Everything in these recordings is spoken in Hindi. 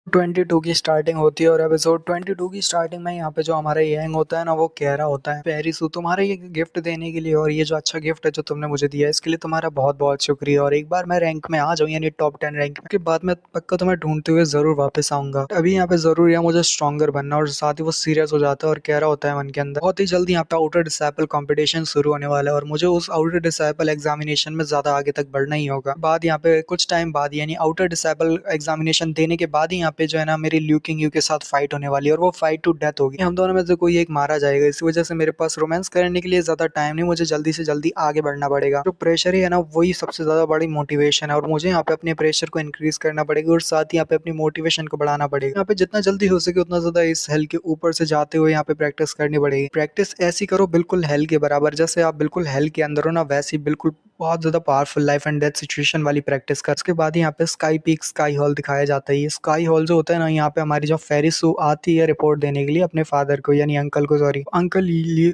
22 की स्टार्टिंग होती है और एपिसोड 22 की स्टार्टिंग में यहाँ पे जो हमारा यंग होता है ना वो कह रहा होता है पेरिसू तुम्हारे ये गिफ्ट देने के लिए और ये जो अच्छा गिफ्ट है जो तुमने मुझे दिया है इसके लिए तुम्हारा बहुत बहुत शुक्रिया और एक बार मैं रैंक में आ जाऊँ यानी टॉप 10 रैंक के बाद मैं पक्का तुम्हें ढूंढते हुए जरूर वापस आऊंगा। अभी यहाँ पे जरूर है मुझे स्ट्रॉन्गर बनना और साथ ही वो सीरियस हो जाता है और कह रहा होता है मन के अंदर बहुत ही जल्दी यहाँ पे आउटर डिसाइपल कंपटीशन शुरू होने वाला है और मुझे उस आउटर डिसाइपल एग्जामिनेशन में ज्यादा आगे तक बढ़ना ही होगा। बाद यहाँ पे कुछ टाइम बाद यानी आउटर डिसाइपल एग्जामिनेशन देने के बाद ही यहाँ पे जो है ना मेरी ल्यू किंग यू के साथ फाइट होने वाली है और वो फाइट टू डेथ होगी। हम दोनों में से कोई एक मारा जाएगा। इस वजह से मेरे पास रोमांस करने के लिए ज्यादा टाइम नहीं, मुझे जल्दी से जल्दी आगे बढ़ना पड़ेगा। जो प्रेशर है ना वही सबसे ज्यादा बड़ी मोटिवेशन है और मुझे यहाँ पे अपने प्रेशर को इंक्रीज करना पड़ेगा और साथ ही यहाँ पे अपनी मोटिवेशन को बढ़ाना पड़ेगा। यहाँ पे जितना जल्दी हो सके उतना ज्यादा इस हेल के ऊपर से जाते हुए यहाँ पे प्रैक्टिस करनी पड़ेगी। प्रैक्टिस ऐसी करो बिल्कुल हेल के बराबर, जैसे आप बिल्कुल हेल के अंदर हो ना वैसी बिल्कुल बहुत ज्यादा powerful life and death situation वाली प्रैक्टिस कर। उसके बाद यहाँ पे स्काई पीक स्काई हॉल दिखाया जाता है। ये स्काई हॉल जो होता है ना यहाँ पे हमारी जो फेरिसू आती है रिपोर्ट देने के लिए अपने फादर को यानी अंकल को, सॉरी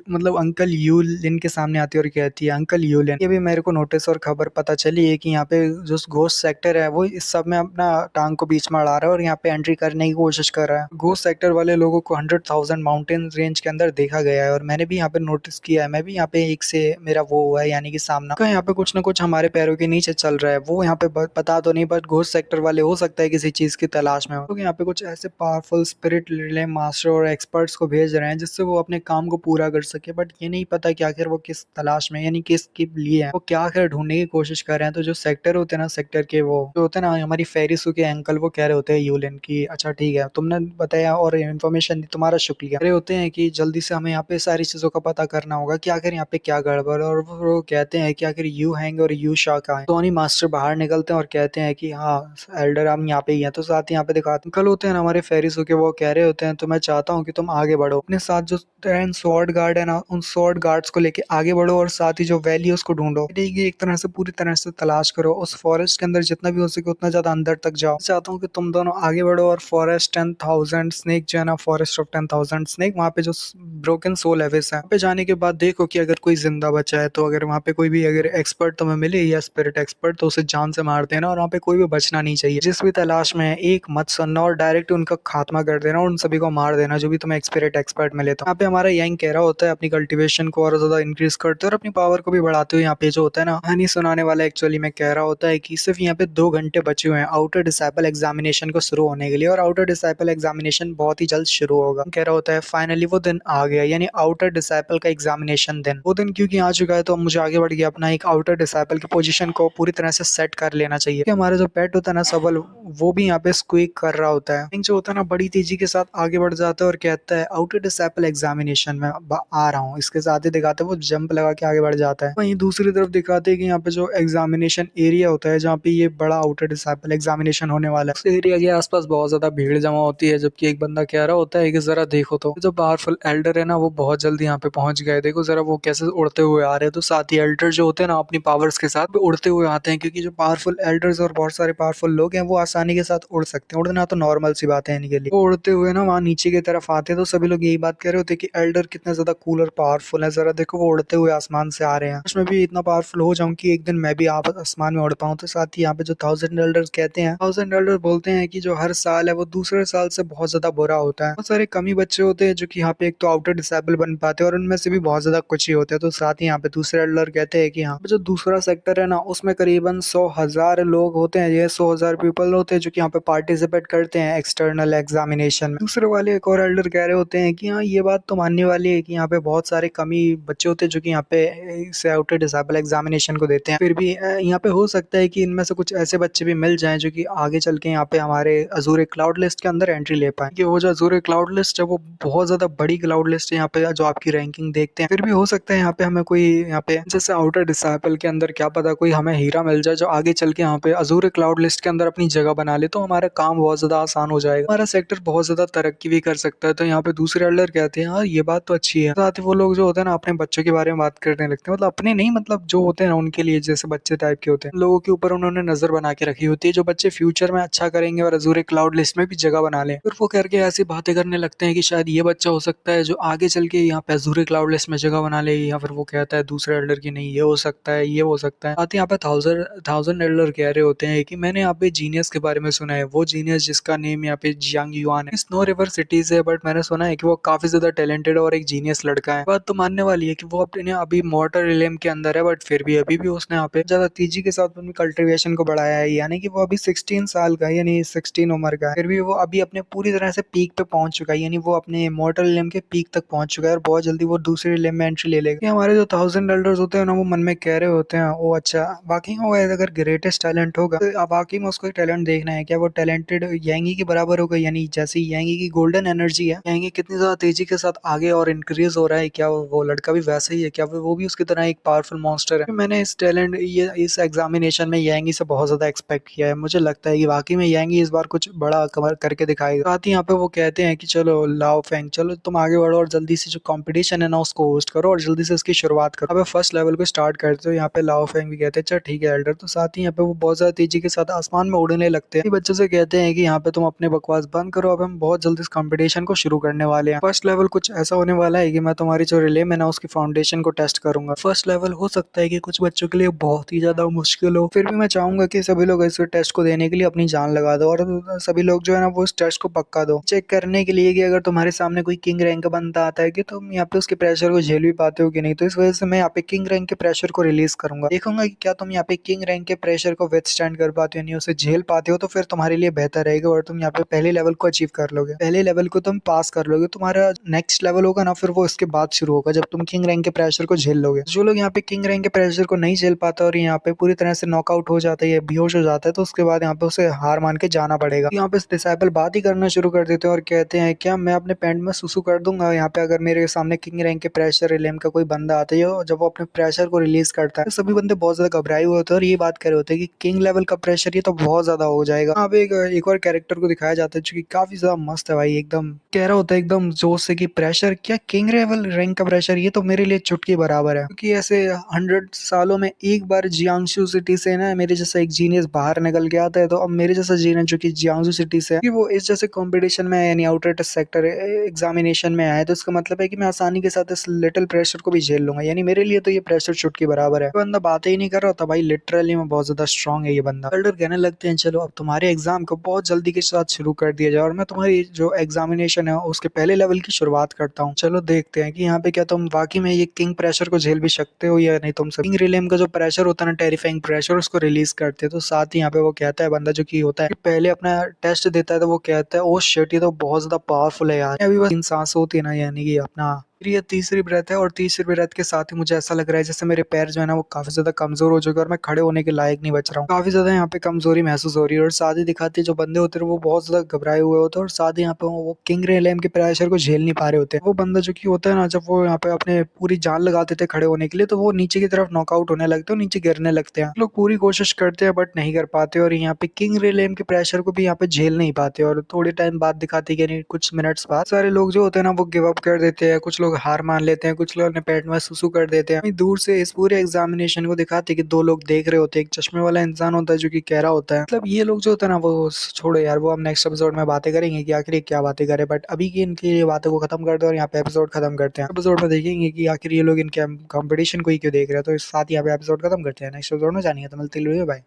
मतलब अंकल यू लिन के सामने आती है और कहती है अंकल यू लिन ये भी मेरे को नोटिस और खबर पता चली है कि यहाँ पे जो घोस्ट सेक्टर है वो इस सब में अपना टांग को बीच में अड़ा रहा है और यहाँ पे एंट्री करने की कोशिश कर रहा है। घोस्ट सेक्टर वाले लोगों को 100,000 माउंटेन रेंज के अंदर देखा गया है और मैंने भी यहाँ पे नोटिस किया है। मैं भी यहाँ पे एक से मेरा वो हुआ है यानी कि सामना का यहाँ पे कुछ ना कुछ हमारे पैरों के नीचे चल रहा है। वो यहाँ पे पता तो नहीं बट घोस्ट सेक्टर वाले हो सकता है किसी चीज की तलाश में हो, तो यहाँ पे कुछ ऐसे पावरफुल स्पिरिट रिले मास्टर और एक्सपर्ट्स को भेज रहे हैं जिससे वो अपने काम को पूरा कर सके। बट ये नहीं पता कि आखिर वो किस तलाश में यानी किस के लिए है, वो क्या आखिर ढूंढने की कोशिश कर रहे हैं। तो जो सेक्टर होते हैं ना सेक्टर के वो जो होते हैं ना हमारी फेरिसू के अंकल वो कह रहे होते हैं यूलिन की अच्छा ठीक है तुमने बताया और इन्फॉर्मेशन दी तुम्हारा शुक्रिया। कह रहे होते हैं कि जल्दी से हमें यहाँ पे सारी चीजों का पता करना होगा कि आखिर यहाँ पे क्या गड़बड़ है। और वो कहते हैं कि आखिर यू हैंग और यू शाह कहाँ है। टोनी मास्टर बाहर निकलते हैं और कहते हैं कि हाँ एल्डर हम यहाँ पे ही हैं। तो साथ ही यहाँ पे दिखाते अंकल होते हैं ना हमारे फेरिसू के, वो कह रहे होते हैं तो मैं चाहता हूँ कि तुम आगे बढ़ो अपने साथ जो 10 स्वॉर्ड गार्ड है ना उन स्वॉर्ड गार्ड्स को लेके आगे बढ़ो और साथ ही जो वैली है उसको ढूंढो। ठीक है, एक तरह से पूरी तरह से तलाश करो उस फॉरेस्ट के अंदर जितना भी हो सके उतना ज्यादा अंदर तक जाओ। चाहता हूँ कि तुम दोनों आगे बढ़ो और फॉरेस्ट 10,000 स्नेक जो है ना फॉरेस्ट ऑफ 10,000 स्नेक वहाँ पे जो ब्रोकन सोल एविस है वहाँ पे जाने के बाद देखो कि अगर कोई जिंदा बचा है तो अगर वहाँ पे कोई भी अगर एक्सपर्ट तुम्हें मिले या स्पिरिट एक्सपर्ट तो उसे जान से मार देना और वहाँ पे कोई भी बचना नहीं चाहिए। जिस भी तलाश में है एक मत सुनना और डायरेक्ट उनका खात्मा कर देना और उन सभी को मार देना जो भी तुम्हें एक्सपिरिट एक्सपर्ट मिले। तो यहाँ पे हमारा यंग कह रहा होता है अपनी कल्टीवेशन को और ज्यादा इंक्रीज करते और अपनी पावर को भी बढ़ाते हुए यहाँ पे जो होता है ना कहानी सुनाने वाला एक्चुअली में कह रहा होता है कि सिर्फ यहाँ पे 2 घंटे बचे हुए हैं आउटर डिसाइपल एग्जामिनेशन को शुरू होने के लिए और आउटर डिसाइपल एग्जामिनेशन बहुत ही जल्द शुरू होगा। कह रहा होता है फाइनली वो दिन आ गया यानी आउटर डिसाइपल का एग्जामिनेशन दिन। वो दिन क्योंकि आ चुका है तो अब मुझे आगे बढ़ गया अपना एक आउटर डिसाइपल की पोजीशन को पूरी तरह से सेट कर लेना चाहिए। कि हमारा जो पेट होता है ना सबल वो भी यहाँ पे स्क्वीक कर रहा होता है। जो होता है ना बड़ी तेजी के साथ आगे बढ़ जाता है और कहता है आउटर डिसाइपल एग्जामिनेशन में आ रहा हूँ। इसके साथ ही दिखाते हैं वो जंप लगा के आगे बढ़ जाता है। वहीं दूसरी तरफ दिखाते हैं कि यहाँ पे जो एग्जामिनेशन एरिया होता है जहाँ पे ये बड़ा आउटर डिसाइपल एग्जामिनेशन होने वाला है उस एरिया के आसपास बहुत ज्यादा भीड़ जमा होती है। जबकि एक बंदा कह रहा होता है कि जरा देखो तो जो पावरफुल एल्डर है ना वो बहुत जल्दी यहाँ पे पहुंच गए, देखो जरा वो कैसे उड़ते हुए आ रहे हैं। तो साथ ही एल्डर जो होते हैं ना अपनी पावर्स के साथ उड़ते हुए आते हैं क्योंकि जो पावरफुल एल्डर्स और बहुत सारे पावरफुल लोग हैं वो आसानी के साथ उड़ सकते हैं। उड़ना तो नॉर्मल सी बात है इनके लिए। वो उड़ते हुए ना वहाँ नीचे की तरफ आते हैं तो सभी लोग यही बात कह रहे होते हैं कि एल्डर कितना ज्यादा कूल और पावरफुल है, जरा देखो वो उड़ते हुए आसमान से आ रहे हैं। उसमें भी इतना पावरफुल हो जाऊं कि एक दिन मैं भी आप आसमान में उड़ पाऊं। तो साथ ही यहाँ पे जो 1000 एल्डर्स कहते हैं 1000 एल्डर बोलते हैं कि जो हर साल है वो दूसरे साल से बहुत ज्यादा बुरा होता है। बहुत सारे कमी बच्चे होते हैं जो कि यहाँ पे एक तो आउटर डिसेबल बन पाते हैं और उनमें से भी बहुत ज्यादा कुछ ही होते हैं। तो साथ ही यहाँ पे दूसरे एल्डर कहते हैं कि यहाँ पे जो दूसरा सेक्टर है ना उसमें करीबन 100,000 लोग होते हैं, ये 100,000 पीपल होते हैं जो कि यहाँ पे पार्टिसिपेट करते हैं एक्सटर्नल एग्जामिनेशन में। दूसरे वाले एक और एल्डर कह रहे होते हैं कि हाँ ये बात तो मानने वाली है कि यहाँ पे बहुत सारे कमी बच्चे होते हैं जो कि यहाँ पे इस आउटर डिसेबल एग्जामिनेशन को देते हैं। फिर भी यहाँ पे हो सकता है कि इनमें से कुछ ऐसे बच्चे भी मिल जाएं जो कि आगे चल के यहाँ पे हमारे अजूरे क्लाउड लिस्ट के अंदर एंट्री ले पाए। कि वो जो अजूरे क्लाउड लिस्ट है वो बहुत ज्यादा बड़ी क्लाउड लिस्ट है यहाँ पे जो आपकी रैंकिंग देखते हैं। फिर भी हो सकता है यहाँ पे हमें कोई यहाँ पे जैसे आउटर डिसाइपल के अंदर क्या पता कोई हमें हीरा मिल जाए जो आगे चल के यहाँ पे अजूरे क्लाउड लिस्ट के अंदर अपनी जगह बना ले, तो हमारा काम बहुत ज्यादा आसान हो जाएगा, हमारा सेक्टर बहुत ज्यादा तरक्की भी कर सकता है। तो यहाँ पे दूसरे एल्डर कहते हैं हाँ ये बात तो अच्छी है। साथ ही वो लोग जो होते हैं ना अपने बच्चों के बारे में बात करने लगते हैं, मतलब अपने नहीं मतलब जो होते हैं ना उनके लिए जैसे बच्चे टाइप के होते हैं लोगों के ऊपर उन्होंने नजर बना के रखी होती है जो बच्चे फ्यूचर में अच्छा करेंगे और अजूरे क्लाउड लिस्ट में भी जगह बना ले। फिर वो करके ऐसी बातें करने लगते हैं कि शायद ये बच्चा हो सकता है जो आगे चल के यहाँ पे अजूरे क्लाउड लिस्ट में जगह बना ले, या फिर वो कहता है दूसरे एल्डर की नहीं ये हो सकता है ये हो सकता है। आते यहाँ पे थाउजेंड एल्डर कह रहे होते हैं कि मैंने यहाँ पे जीनियस के बारे में सुना है, वो जीनियस जिसका नेम यहाँ पे जियांग युआन है। स्नो रिवर सिटी से, बट मैंने सुना है कि वो काफी ज्यादा टैलेंटेड और एक जीनियस लड़का है। बात तो मानने वाली है कि वो अपने अभी मॉर्टर रिलेम के अंदर है, बट फिर भी अभी भी उसने यहाँ पे ज्यादा तेजी के साथ अपनी कल्टिवेशन को बढ़ाया है। यानी कि वो अभी 16 साल का है, यानी 16 उम्र का है, फिर भी वो अभी अपने पूरी तरह से पीक पे पहुंच चुका है। यानी वो अपने मॉर्टर रिलेम के पीक तक पहुंच चुका है और बहुत जल्दी वो दूसरे रिलेम में एंट्री ले लेगा। ये हमारे जो 1000 एल्डर्स होते हैं ना, वो मन में कह रहे होते हैं ओ अच्छा वाकई में वो अगर ग्रेटेस्ट टैलेंट होगा तो अब वाकई में उसको टैलेंट देखना है, क्या वो टैलेंटेड यांगी के बराबर होगा। यानी जैसे यांगी की गोल्डन एनर्जी है, यांगी कितनी ज्यादा तेजी के साथ आगे और इंक्रीज हो रहा है, क्या वो लड़का भी वैसा ही है, क्या वो भी उसकी तरह एक पावरफुल मॉन्स्टर है। मैंने इस टैलेंट ये इस एग्जामिनेशन में यांगी से बहुत ज्यादा एक्सपेक्ट किया है। मुझे लगता है कि वाकई में यांगी इस बार कुछ बड़ा कवर करके दिखाएगा। साथ ही यहाँ पे वो कहते हैं कि चलो लाओ फेंग, चलो तुम आगे बढ़ो और जल्दी से जो कंपटीशन है ना उसको होस्ट करो और जल्दी से इसकी शुरुआत करो। अब फर्स्ट लेवल को स्टार्ट करते हो। यहाँ पे लाओ फेंग भी कहते हैं चल ठीक है एल्डर। तो साथ ही यहाँ पे वो बहुत ज्यादा तेजी के साथ आसमान में उड़ने लगते हैं। बच्चों से कहते हैं कि यहाँ पे तुम अपने बकवास बंद करो, अब हम बहुत जल्दी इस कंपटीशन को शुरू करने वाले हैं। फर्स्ट लेवल कुछ ऐसा होने वाला है कि मैं तुम्हारी जो रिले में ना उसकी फाउंडेशन को टेस्ट करूंगा। फर्स्ट लेवल हो सकता है कि कुछ बच्चों के लिए बहुत ही ज्यादा मुश्किल हो, फिर भी मैं चाहूंगा कि सभी लोग इस टेस्ट को देने के लिए अपनी जान लगा दो और सभी लोग जो है ना वो इस टेस्ट को पक्का दो, चेक करने के लिए कि अगर तुम्हारे सामने कोई किंग रैंक का बंदा आता है कि तुम यहाँ पे उसके प्रेशर को झेल भी पाते हो कि नहीं। तो इस वजह से मैं यहाँ पे किंग रैंक के प्रेशर को रिलीज करूंगा, देखूंगा कि क्या तुम यहाँ पे किंग रैंक के प्रेशर को विथस्टैंड कर पाते हो, यानी उसे झेल पाते हो। तो फिर तुम्हारे लिए बेहतर रहेगा और तुम यहाँ पे पहले लेवल को अचीव कर लोगे, पहले लेवल को तुम पास कर लोगे। तुम्हारा नेक्स्ट लेवल होगा ना फिर वो इसके बाद शुरू होगा जब तुम किंग रैंक के प्रेशर को झेल लोगे। जो लोग यहाँ पे किंग रैंक के प्रेशर को नहीं झेल पाता और यहाँ पे पूरी तरह से नॉकआउट हो जाता है या बेहोश हो जाता है, तो उसके बाद यहाँ पे उसे हार मान के जाना पड़ेगा। यहाँ पे डिसाइपल बात ही करना शुरू कर देते हैं और कहते हैं क्या मैं अपने पैंट में सुसु कर दूंगा यहाँ पे अगर मेरे सामने किंग रैंक के प्रेशर रिलेम का कोई बंदा आता है और जब वो अपने प्रेशर को रिलीज करता है तो सभी बंदे बहुत ज्यादा घबराए हुए होते हैं और ये बात कर रहे होते हैं कि किंग लेवल का प्रेशर ये तो बहुत ज्यादा हो जाएगा। यहाँ पे एक और कैरेक्टर को दिखाया जाता है जो कि काफी ज्यादा मस्त है भाई, एकदम कह रहा होता है एकदम जोश से कि प्रेशर क्या किंग लेवल रैंक का प्रेशर ये तो मेरे लिए चुटकी बराबर है। क्योंकि ऐसे 100 सालों में एक बार जियांगसू सिटी से ना मेरे जैसा एक जीनियस बाहर निकल के आता है, तो अब मेरे जैसा जीनियस जो कि जियांगसू सिटी से है कि वो इस जैसे कंपटीशन में यानी आउटर सेक्टर एग्जामिनेशन में आया, तो इसका मतलब है कि मैं आसानी के साथ इस लिटिल प्रेशर को भी झेल लूंगा। यानी मेरे लिए तो ये प्रेशर चुटकी बराबर है। बंदा बात ही नहीं कर रहा था भाई, लिटरली में बहुत ज्यादा स्ट्रांग है ये बंदा। एल्डर कहने लगते हैं चलो अब तुम्हारे एग्जाम को बहुत जल्दी के साथ शुरू कर दिया जाए और मैं तुम्हारी जो एग्जामिनेशन है उसके पहले लेवल की शुरुआत करता हूँ। चलो देखते हैं कि यहाँ पे क्या तुम वाकई में ये किंग प्रेशर को झेल भी सकते हो या नहीं। तुम सब किंग रिलेम का जो प्रेशर होता है ना, टेरिफाइंग प्रेशर, उसको रिलीज करते हैं। तो साथ ही यहाँ पे वो कहता है बंदा जो कि होता है पहले अपना टेस्ट देता है तो वो कहता है ओ शिट ये तो बहुत ज्यादा पावरफुल है यार। अभी बस 3 सांस होती है ना, यानी कि अपना ये तीसरी ब्रेथ है और तीसरी ब्रेथ के साथ ही मुझे ऐसा लग रहा है जैसे मेरे पैर जो है ना वो काफी ज्यादा कमजोर हो चुके हैं और मैं खड़े होने के लायक नहीं बच रहा हूँ। काफी ज्यादा यहाँ पे कमजोरी महसूस हो रही है और साथ ही दिखाती है जो बंदे होते हैं वो बहुत ज्यादा घबराए हुए होते हैं और साथ ही यहाँ पे वो किंग रेलम के प्रेशर को झेल नहीं पा रहे होते हैं। वो बंदा जो कि होता है ना जब वो यहाँ पे अपने पूरी जान लगा देते हैं खड़े होने के लिए तो वो नीचे की तरफ नॉकआउट होने लगते हैं, नीचे गिरने लगते हैं। लोग पूरी कोशिश करते हैं बट नहीं कर पाते और यहाँ पे किंग रेलम के प्रेशर को भी यहाँ पे झेल नहीं पाते और थोड़े टाइम बाद दिखाते हैं कि कुछ मिनट्स बाद सारे लोग जो होते हैं ना वो गिव अप कर देते हैं, कुछ लोग हार मान लेते हैं, कुछ लोग अपने पेट में सुसु कर देते हैं। वहीं दूर से इस पूरे एग्जामिनेशन को दिखाते हैं कि दो लोग देख रहे होते हैं, एक चश्मे वाला इंसान होता है जो कि कह रहा होता है मतलब ये लोग जो होता है ना वो छोड़ो यार, वो हम नेक्स्ट एपिसोड में बातें करेंगे कि आखिर ये क्या बातें करे। बट अभी की इनकी ये बातों को खत्म कर दो और यहाँ पे एपिसोड खत्म करते हैं। एपिसोड में देखेंगे कि आखिर ये लोग इनके कंपटीशन को ही क्यों देख रहे हैं। तो इस साथ ही यहाँ पे एपिसोड खत्म करते हैं, नेक्स्ट एपिसोड में जानिए तो मिलते हैं, बाय।